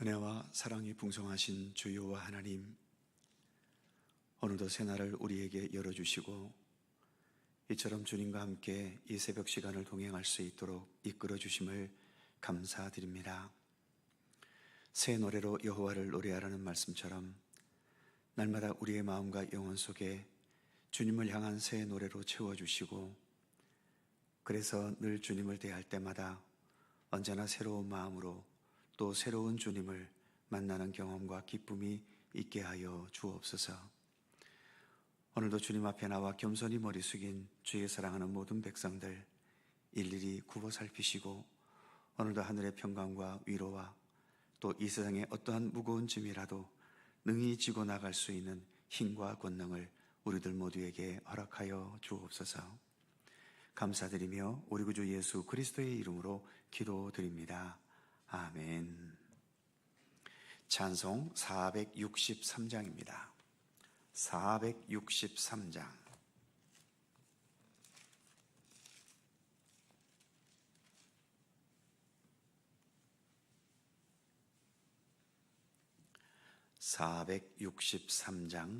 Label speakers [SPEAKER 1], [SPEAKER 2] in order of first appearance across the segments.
[SPEAKER 1] 은혜와 사랑이 풍성하신 주여와 하나님, 오늘도 새날을 우리에게 열어주시고 이처럼 주님과 함께 이 새벽 시간을 동행할 수 있도록 이끌어 주심을 감사드립니다. 새 노래로 여호와를 노래하라는 말씀처럼 날마다 우리의 마음과 영혼 속에 주님을 향한 새 노래로 채워주시고, 그래서 늘 주님을 대할 때마다 언제나 새로운 마음으로 또 새로운 주님을 만나는 경험과 기쁨이 있게 하여 주옵소서. 오늘도 주님 앞에 나와 겸손히 머리 숙인 주의 사랑하는 모든 백성들 일일이 굽어 살피시고, 오늘도 하늘의 평강과 위로와 또 이 세상의 어떠한 무거운 짐이라도 능히 지고 나갈 수 있는 힘과 권능을 우리들 모두에게 허락하여 주옵소서. 감사드리며 우리 구주 예수 그리스도의 이름으로 기도드립니다. 아멘. 찬송 463장입니다. 463장.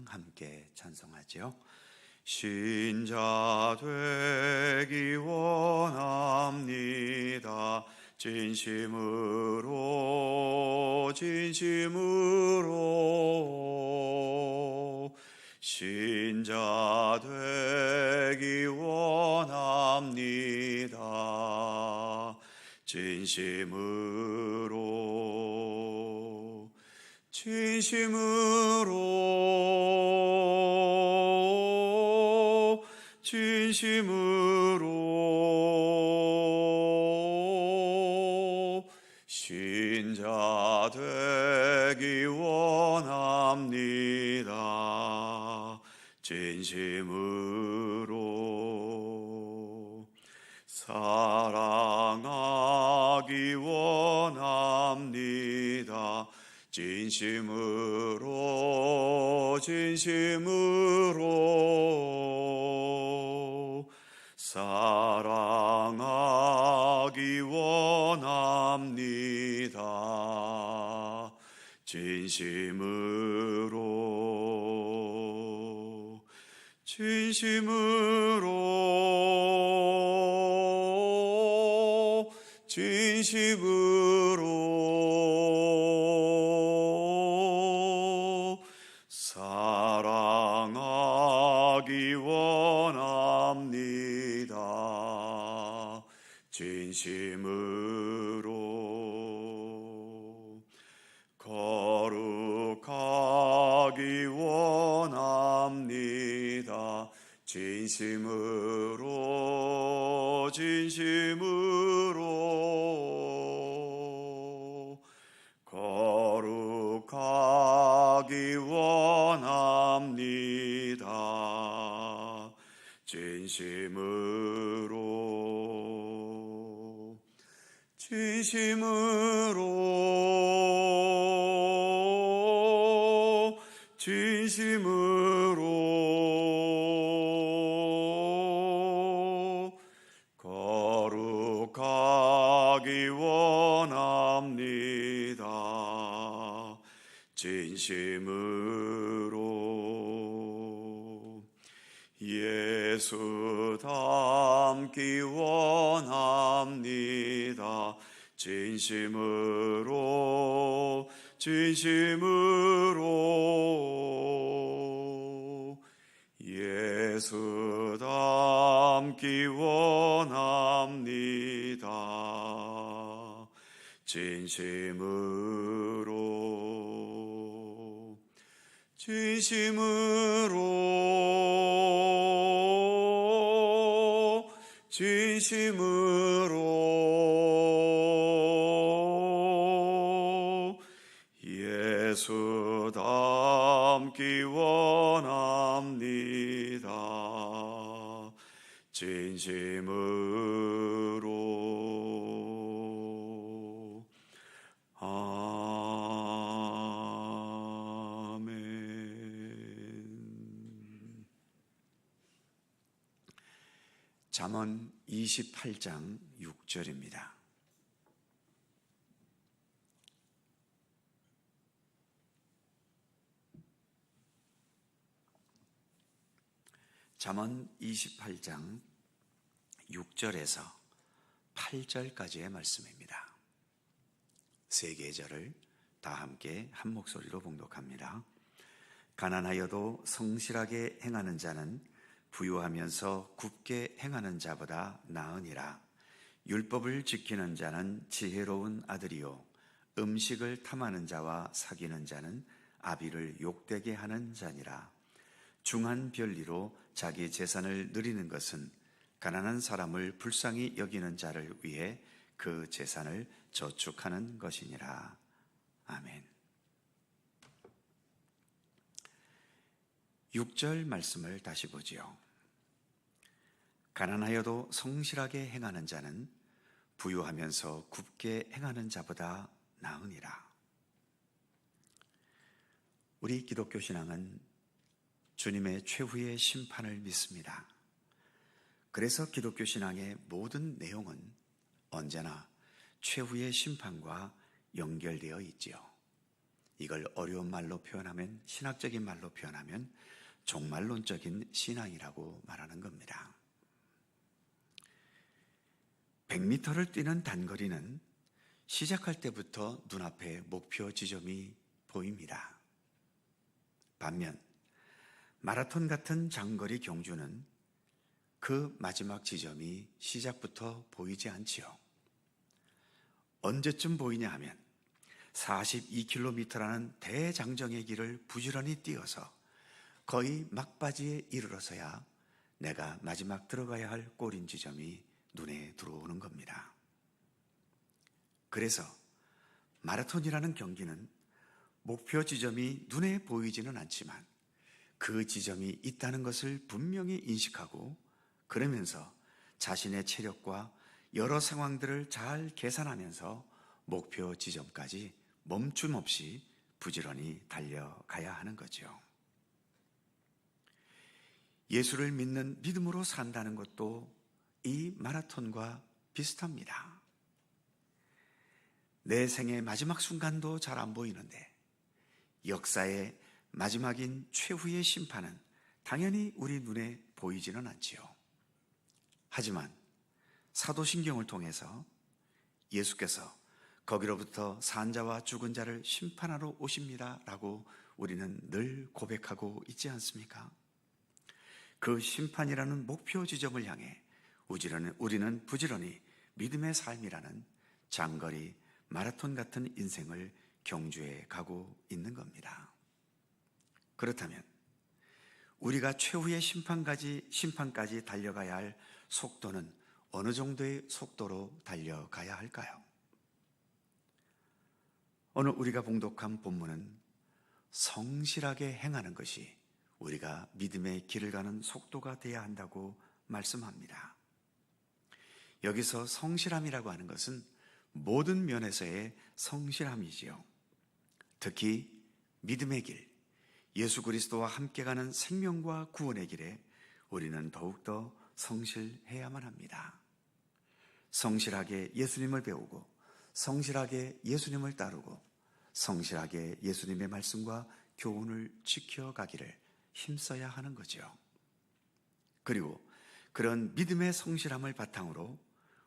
[SPEAKER 1] 함께 찬송하죠. 신자 되기 원합니다. 진심으로 신자 되기 원합니다. 진심으로 신자 되기 원합니다. 진심으로 사랑하기 원합니다. 진심으로 사랑하기 원합니다. 진심으로 사랑하기 원합니다. 진심으로 거룩하기 원합니다. 진심으로 거룩하기 원합니다. 진심으로 거룩하기 원합니다. 진심으로 예수 닮기 원합니다. 진심으로 예수 닮기 원합니다. 진심으로 예수 닮기 원합니다. 진심으로 아멘. 잠언 28장 6절입니다. 잠언 28장 6절에서 8절까지의 말씀입니다. 세 계절을 다 함께 한 목소리로 봉독합니다. 가난하여도 성실하게 행하는 자는 부유하면서 굽게 행하는 자보다 나으니라. 율법을 지키는 자는 지혜로운 아들이요 음식을 탐하는 자와 사귀는 자는 아비를 욕되게 하는 자니라. 중한 별리로 자기 재산을 누리는 것은 가난한 사람을 불쌍히 여기는 자를 위해 그 재산을 저축하는 것이니라. 아멘. 6절 말씀을 다시 보지요. 가난하여도 성실하게 행하는 자는 부유하면서 굽게 행하는 자보다 나으니라. 우리 기독교 신앙은 주님의 최후의 심판을 믿습니다. 그래서 기독교 신앙의 모든 내용은 언제나 최후의 심판과 연결되어 있지요. 이걸 어려운 말로 표현하면, 신학적인 말로 표현하면 종말론적인 신앙이라고 말하는 겁니다. 100m를 뛰는 단거리는 시작할 때부터 눈앞에 목표 지점이 보입니다. 반면 마라톤 같은 장거리 경주는 그 마지막 지점이 시작부터 보이지 않지요. 언제쯤 보이냐 하면 42km라는 대장정의 길을 부지런히 뛰어서 거의 막바지에 이르러서야 내가 마지막 들어가야 할 골인 지점이 눈에 들어오는 겁니다. 그래서 마라톤이라는 경기는 목표 지점이 눈에 보이지는 않지만 그 지점이 있다는 것을 분명히 인식하고 그러면서 자신의 체력과 여러 상황들을 잘 계산하면서 목표 지점까지 멈춤 없이 부지런히 달려가야 하는 거죠. 예수를 믿는 믿음으로 산다는 것도 이 마라톤과 비슷합니다. 내 생의 마지막 순간도 잘 안 보이는데 역사의 마지막인 최후의 심판은 당연히 우리 눈에 보이지는 않지요. 하지만 사도신경을 통해서 예수께서 거기로부터 산 자와 죽은 자를 심판하러 오십니다 라고 우리는 늘 고백하고 있지 않습니까? 그 심판이라는 목표 지점을 향해 우리는 부지런히 믿음의 삶이라는 장거리 마라톤 같은 인생을 경주해 가고 있는 겁니다. 그렇다면 우리가 최후의 심판까지 달려가야 할 속도는 어느 정도의 속도로 달려가야 할까요? 오늘 우리가 봉독한 본문은 성실하게 행하는 것이 우리가 믿음의 길을 가는 속도가 되어야 한다고 말씀합니다. 여기서 성실함이라고 하는 것은 모든 면에서의 성실함이지요. 특히 믿음의 길, 예수 그리스도와 함께 가는 생명과 구원의 길에 우리는 더욱더 성실해야만 합니다. 성실하게 예수님을 배우고 성실하게 예수님을 따르고 성실하게 예수님의 말씀과 교훈을 지켜가기를 힘써야 하는 거죠. 그리고 그런 믿음의 성실함을 바탕으로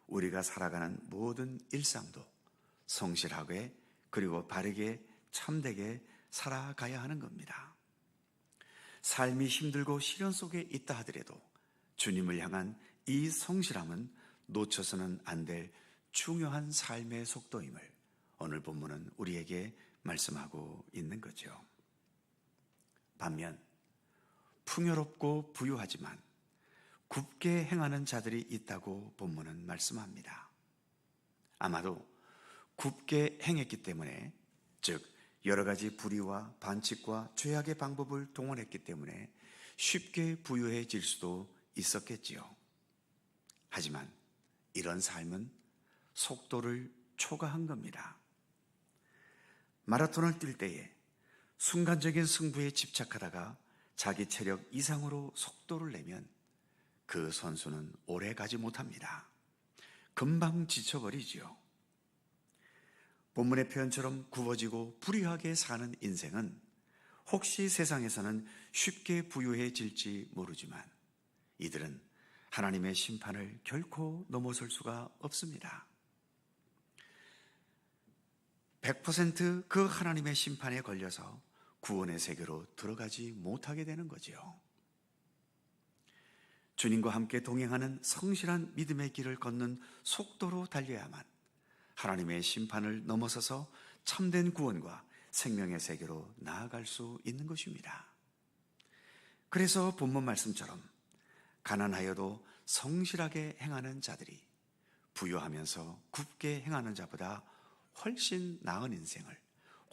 [SPEAKER 1] 우리가 살아가는 모든 일상도 성실하게 그리고 바르게 참되게 살아가야 하는 겁니다. 삶이 힘들고 시련 속에 있다 하더라도 주님을 향한 이 성실함은 놓쳐서는 안 될 중요한 삶의 속도임을 오늘 본문은 우리에게 말씀하고 있는 거죠. 반면 풍요롭고 부유하지만 굽게 행하는 자들이 있다고 본문은 말씀합니다. 아마도 굽게 행했기 때문에, 즉 여러 가지 불의와 반칙과 죄악의 방법을 동원했기 때문에 쉽게 부유해질 수도 있었겠지요. 하지만 이런 삶은 속도를 초과한 겁니다. 마라톤을 뛸 때에 순간적인 승부에 집착하다가 자기 체력 이상으로 속도를 내면 그 선수는 오래 가지 못합니다. 금방 지쳐버리지요. 본문의 표현처럼 굽어지고 불의하게 사는 인생은 혹시 세상에서는 쉽게 부유해질지 모르지만 이들은 하나님의 심판을 결코 넘어설 수가 없습니다. 100% 하나님의 심판에 걸려서 구원의 세계로 들어가지 못하게 되는 거지요. 주님과 함께 동행하는 성실한 믿음의 길을 걷는 속도로 달려야만 하나님의 심판을 넘어서서 참된 구원과 생명의 세계로 나아갈 수 있는 것입니다. 그래서 본문 말씀처럼 가난하여도 성실하게 행하는 자들이 부유하면서 굽게 행하는 자보다 훨씬 나은 인생을,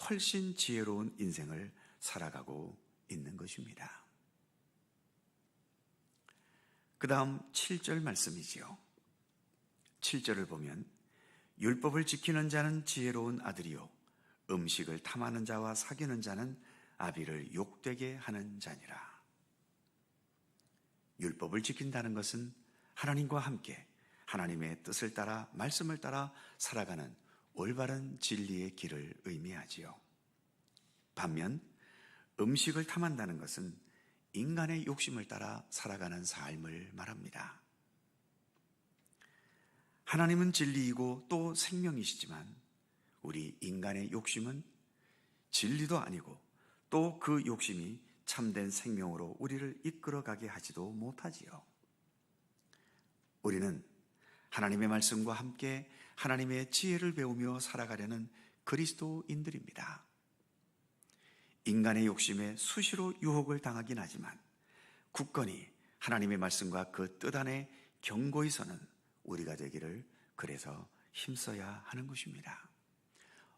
[SPEAKER 1] 훨씬 지혜로운 인생을 살아가고 있는 것입니다. 그 다음 7절 말씀이지요. 7절을 보면 율법을 지키는 자는 지혜로운 아들이요 음식을 탐하는 자와 사귀는 자는 아비를 욕되게 하는 자니라. 율법을 지킨다는 것은 하나님과 함께 하나님의 뜻을 따라 말씀을 따라 살아가는 올바른 진리의 길을 의미하지요. 반면 음식을 탐한다는 것은 인간의 욕심을 따라 살아가는 삶을 말합니다. 하나님은 진리이고 또 생명이시지만 우리 인간의 욕심은 진리도 아니고 또 그 욕심이 참된 생명으로 우리를 이끌어가게 하지도 못하지요. 우리는 하나님의 말씀과 함께 하나님의 지혜를 배우며 살아가려는 그리스도인들입니다. 인간의 욕심에 수시로 유혹을 당하긴 하지만 굳건히 하나님의 말씀과 그 뜻 안에 견고히 서는 우리가 되기를 그래서 힘써야 하는 것입니다.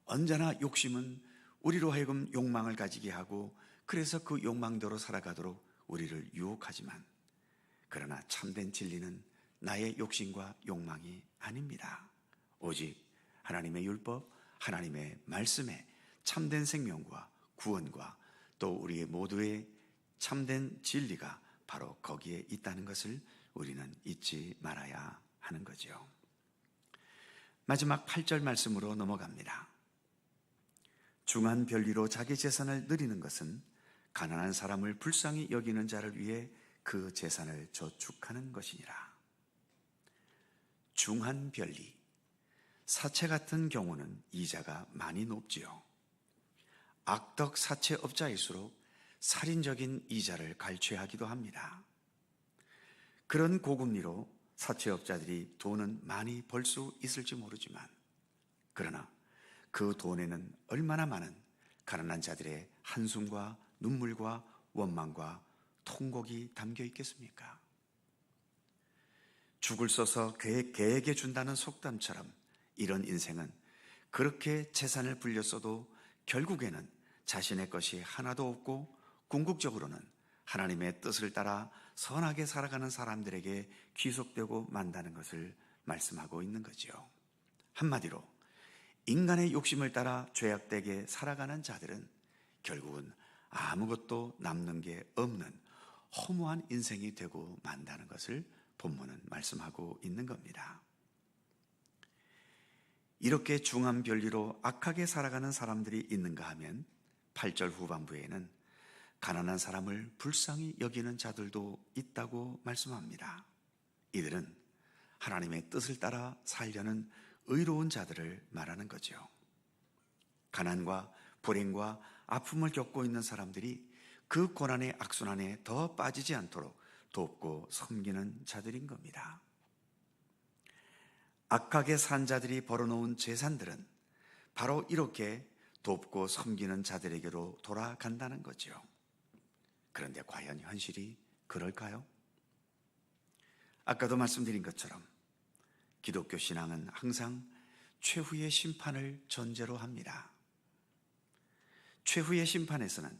[SPEAKER 1] 언제나 욕심은 우리로 하여금 욕망을 가지게 하고 그래서 그 욕망대로 살아가도록 우리를 유혹하지만 그러나 참된 진리는 나의 욕심과 욕망이 아닙니다. 오직 하나님의 율법, 하나님의 말씀에 참된 생명과 구원과 또 우리의 모두의 참된 진리가 바로 거기에 있다는 것을 우리는 잊지 말아야 하는 거죠. 마지막 8절 말씀으로 넘어갑니다. 중한 별리로 자기 재산을 누리는 것은 가난한 사람을 불쌍히 여기는 자를 위해 그 재산을 저축하는 것이니라. 중한 별리, 사채 같은 경우는 이자가 많이 높지요. 악덕 사채업자일수록 살인적인 이자를 갈취하기도 합니다. 그런 고금리로 사채업자들이 돈은 많이 벌 수 있을지 모르지만 그러나 그 돈에는 얼마나 많은 가난한 자들의 한숨과 눈물과 원망과 통곡이 담겨 있겠습니까? 죽을 써서 개에게 준다는 속담처럼 이런 인생은 그렇게 재산을 불렸어도 결국에는 자신의 것이 하나도 없고 궁극적으로는 하나님의 뜻을 따라 선하게 살아가는 사람들에게 귀속되고 만다는 것을 말씀하고 있는 거죠. 한마디로 인간의 욕심을 따라 죄악되게 살아가는 자들은 결국은 아무것도 남는 게 없는 허무한 인생이 되고 만다는 것을 본문은 말씀하고 있는 겁니다. 이렇게 중한 별리로 악하게 살아가는 사람들이 있는가 하면 8절 후반부에는 가난한 사람을 불쌍히 여기는 자들도 있다고 말씀합니다. 이들은 하나님의 뜻을 따라 살려는 의로운 자들을 말하는 거죠. 가난과 불행과 아픔을 겪고 있는 사람들이 그 고난의 악순환에 더 빠지지 않도록 돕고 섬기는 자들인 겁니다. 악하게 산 자들이 벌어놓은 재산들은 바로 이렇게 돕고 섬기는 자들에게로 돌아간다는 거죠. 그런데 과연 현실이 그럴까요? 아까도 말씀드린 것처럼 기독교 신앙은 항상 최후의 심판을 전제로 합니다. 최후의 심판에서는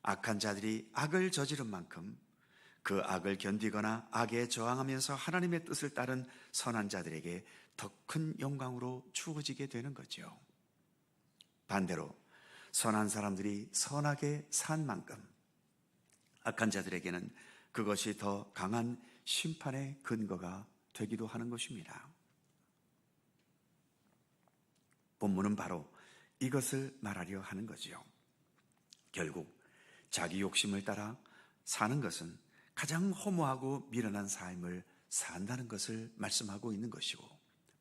[SPEAKER 1] 악한 자들이 악을 저지른 만큼 그 악을 견디거나 악에 저항하면서 하나님의 뜻을 따른 선한 자들에게 더 큰 영광으로 주어지게 되는 거죠. 반대로 선한 사람들이 선하게 산 만큼 악한 자들에게는 그것이 더 강한 심판의 근거가 되기도 하는 것입니다. 본문은 바로 이것을 말하려 하는 거지요. 결국 자기 욕심을 따라 사는 것은 가장 허무하고 미련한 삶을 산다는 것을 말씀하고 있는 것이고,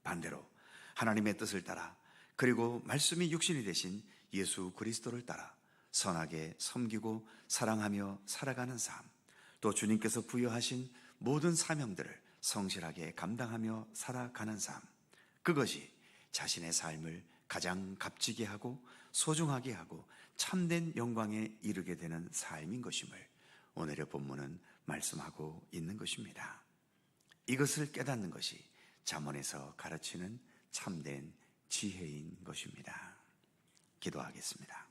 [SPEAKER 1] 반대로 하나님의 뜻을 따라 그리고 말씀이 육신이 되신 예수 그리스도를 따라 선하게 섬기고 사랑하며 살아가는 삶, 또 주님께서 부여하신 모든 사명들을 성실하게 감당하며 살아가는 삶, 그것이 자신의 삶을 가장 값지게 하고 소중하게 하고 참된 영광에 이르게 되는 삶인 것임을 오늘의 본문은 말씀하고 있는 것입니다. 이것을 깨닫는 것이 잠언에서 가르치는 참된 지혜인 것입니다. 기도하겠습니다.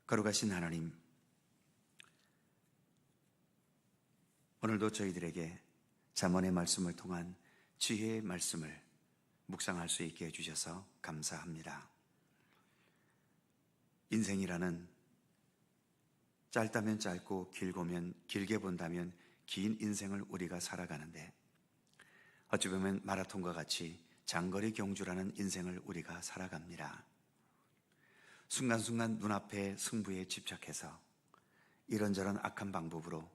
[SPEAKER 1] 거룩하신 하나님, 오늘도 저희들에게 잠언의 말씀을 통한 지혜의 말씀을 묵상할 수 있게 해주셔서 감사합니다. 인생이라는 짧다면 짧고 길고면 길게 본다면 긴 인생을 우리가 살아가는데, 어찌 보면 마라톤과 같이 장거리 경주라는 인생을 우리가 살아갑니다. 순간순간 눈앞의 승부에 집착해서 이런저런 악한 방법으로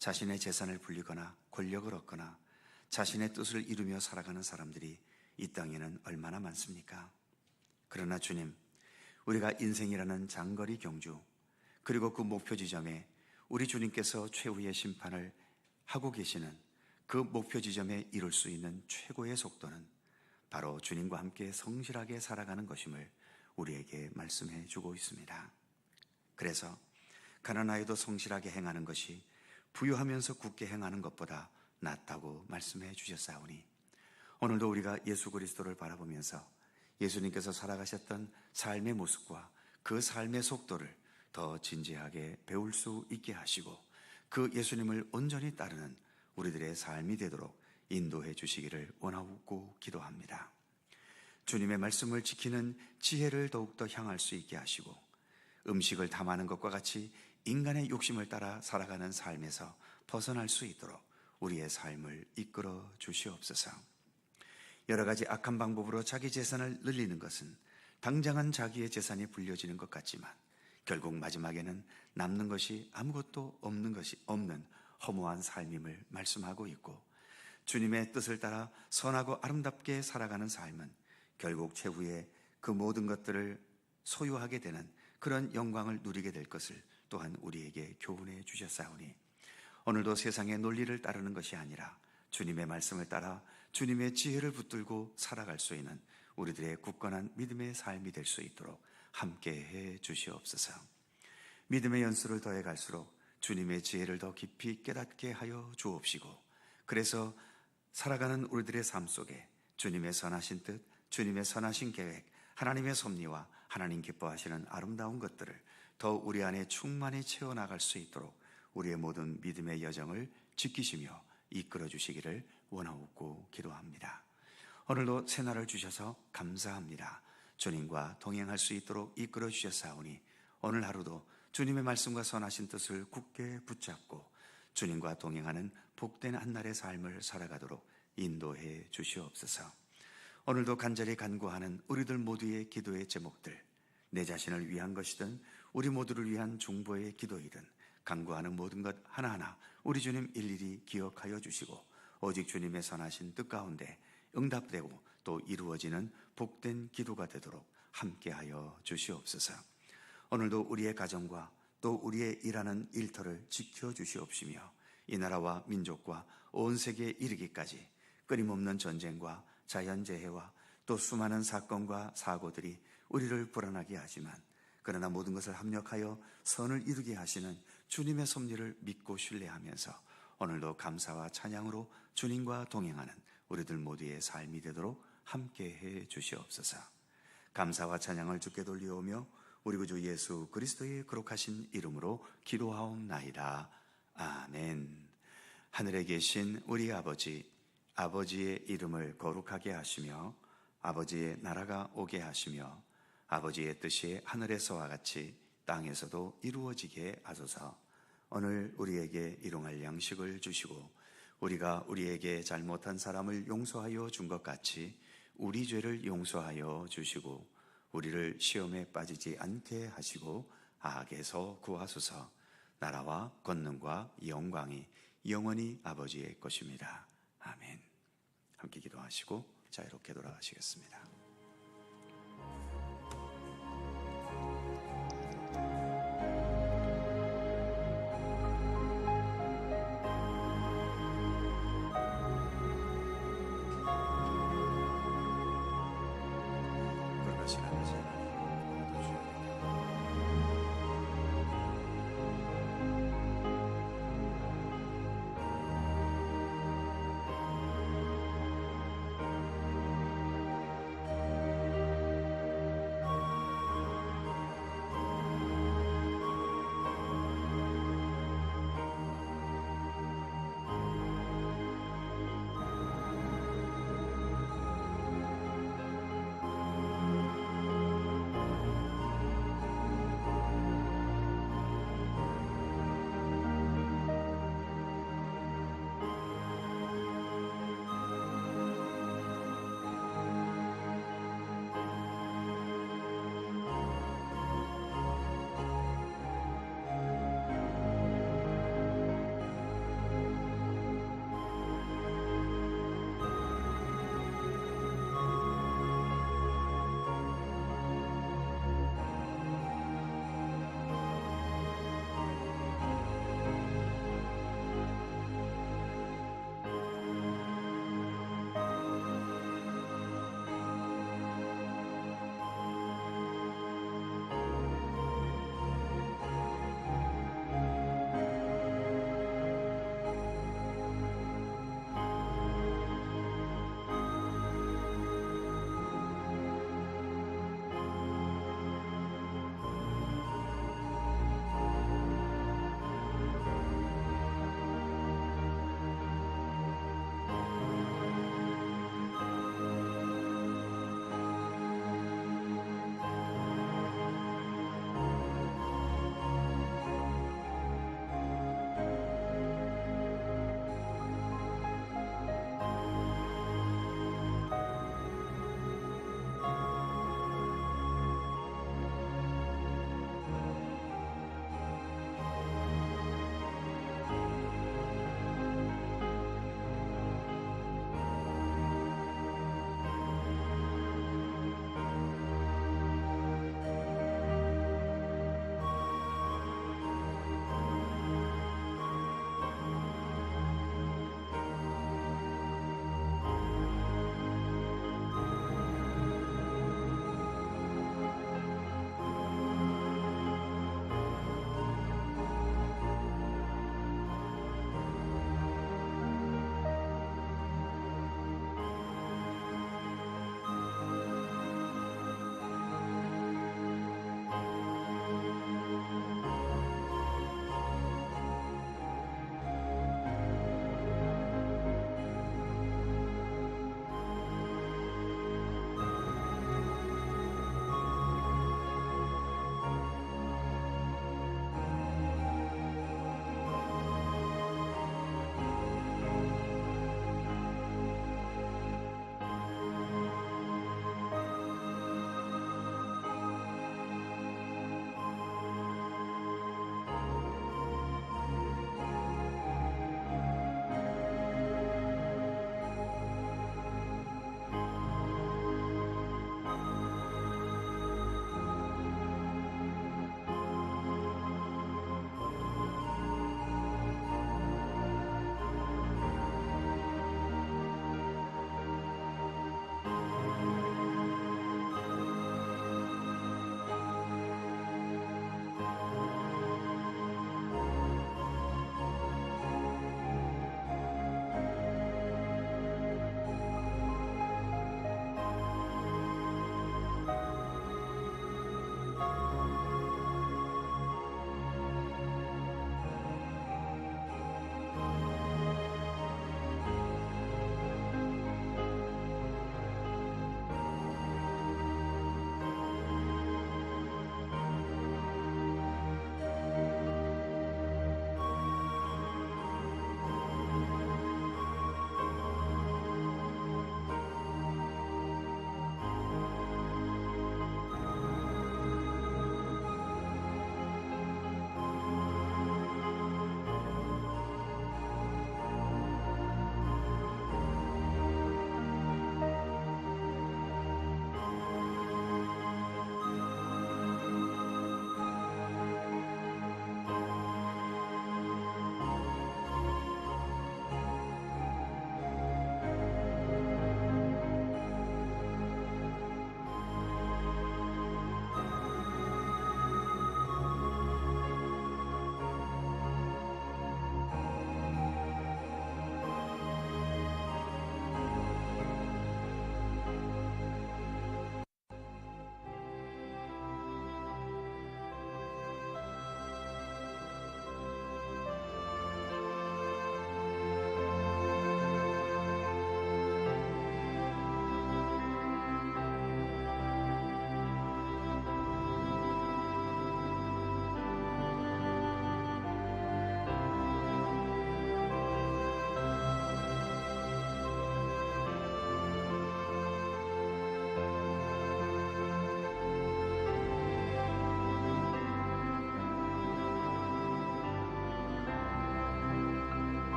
[SPEAKER 1] 자신의 재산을 불리거나 권력을 얻거나 자신의 뜻을 이루며 살아가는 사람들이 이 땅에는 얼마나 많습니까? 그러나 주님, 우리가 인생이라는 장거리 경주, 그리고 그 목표 지점에 우리 주님께서 최후의 심판을 하고 계시는 그 목표 지점에 이룰 수 있는 최고의 속도는 바로 주님과 함께 성실하게 살아가는 것임을 우리에게 말씀해 주고 있습니다. 그래서 가난하여도 성실하게 행하는 것이 부유하면서 굳게 행하는 것보다 낫다고 말씀해 주셨사오니, 오늘도 우리가 예수 그리스도를 바라보면서 예수님께서 살아가셨던 삶의 모습과 그 삶의 속도를 더 진지하게 배울 수 있게 하시고, 그 예수님을 온전히 따르는 우리들의 삶이 되도록 인도해 주시기를 원하고 기도합니다. 주님의 말씀을 지키는 지혜를 더욱더 향할 수 있게 하시고, 음식을 탐하는 것과 같이 인간의 욕심을 따라 살아가는 삶에서 벗어날 수 있도록 우리의 삶을 이끌어 주시옵소서. 여러 가지 악한 방법으로 자기 재산을 늘리는 것은 당장은 자기의 재산이 불려지는 것 같지만 결국 마지막에는 남는 것이 아무것도 없는 허무한 삶임을 말씀하고 있고, 주님의 뜻을 따라 선하고 아름답게 살아가는 삶은 결국 최후에 그 모든 것들을 소유하게 되는 그런 영광을 누리게 될 것을 또한 우리에게 교훈해 주셨사오니, 오늘도 세상의 논리를 따르는 것이 아니라 주님의 말씀을 따라 주님의 지혜를 붙들고 살아갈 수 있는 우리들의 굳건한 믿음의 삶이 될 수 있도록 함께해 주시옵소서. 믿음의 연수를 더해 갈수록 주님의 지혜를 더 깊이 깨닫게 하여 주옵시고, 그래서 살아가는 우리들의 삶 속에 주님의 선하신 뜻, 주님의 선하신 계획, 하나님의 섭리와 하나님 기뻐하시는 아름다운 것들을 더 우리 안에 충만히 채워나갈 수 있도록 우리의 모든 믿음의 여정을 지키시며 이끌어 주시기를 원하옵고 기도합니다. 오늘도 새날을 주셔서 감사합니다. 주님과 동행할 수 있도록 이끌어 주셨사오니, 오늘 하루도 주님의 말씀과 선하신 뜻을 굳게 붙잡고 주님과 동행하는 복된 한날의 삶을 살아가도록 인도해 주시옵소서. 오늘도 간절히 간구하는 우리들 모두의 기도의 제목들, 내 자신을 위한 것이든 우리 모두를 위한 중보의 기도이든 간구하는 모든 것 하나하나 우리 주님 일일이 기억하여 주시고, 오직 주님의 선하신 뜻 가운데 응답되고 또 이루어지는 복된 기도가 되도록 함께하여 주시옵소서. 오늘도 우리의 가정과 또 우리의 일하는 일터를 지켜주시옵시며, 이 나라와 민족과 온 세계에 이르기까지 끊임없는 전쟁과 자연재해와 또 수많은 사건과 사고들이 우리를 불안하게 하지만, 그러나 모든 것을 합력하여 선을 이루게 하시는 주님의 섭리를 믿고 신뢰하면서 오늘도 감사와 찬양으로 주님과 동행하는 우리들 모두의 삶이 되도록 함께해 주시옵소서. 감사와 찬양을 주께 돌려오며 우리 구주 예수 그리스도의 거룩하신 이름으로 기도하옵나이다. 아멘. 하늘에 계신 우리 아버지, 아버지의 이름을 거룩하게 하시며 아버지의 나라가 오게 하시며 아버지의 뜻이 하늘에서와 같이 땅에서도 이루어지게 하소서. 오늘 우리에게 일용할 양식을 주시고, 우리가 우리에게 잘못한 사람을 용서하여 준 것 같이 우리 죄를 용서하여 주시고, 우리를 시험에 빠지지 않게 하시고 악에서 구하소서. 나라와 권능과 영광이 영원히 아버지의 것입니다. 아멘. 함께 기도하시고 자유롭게 돌아가시겠습니다.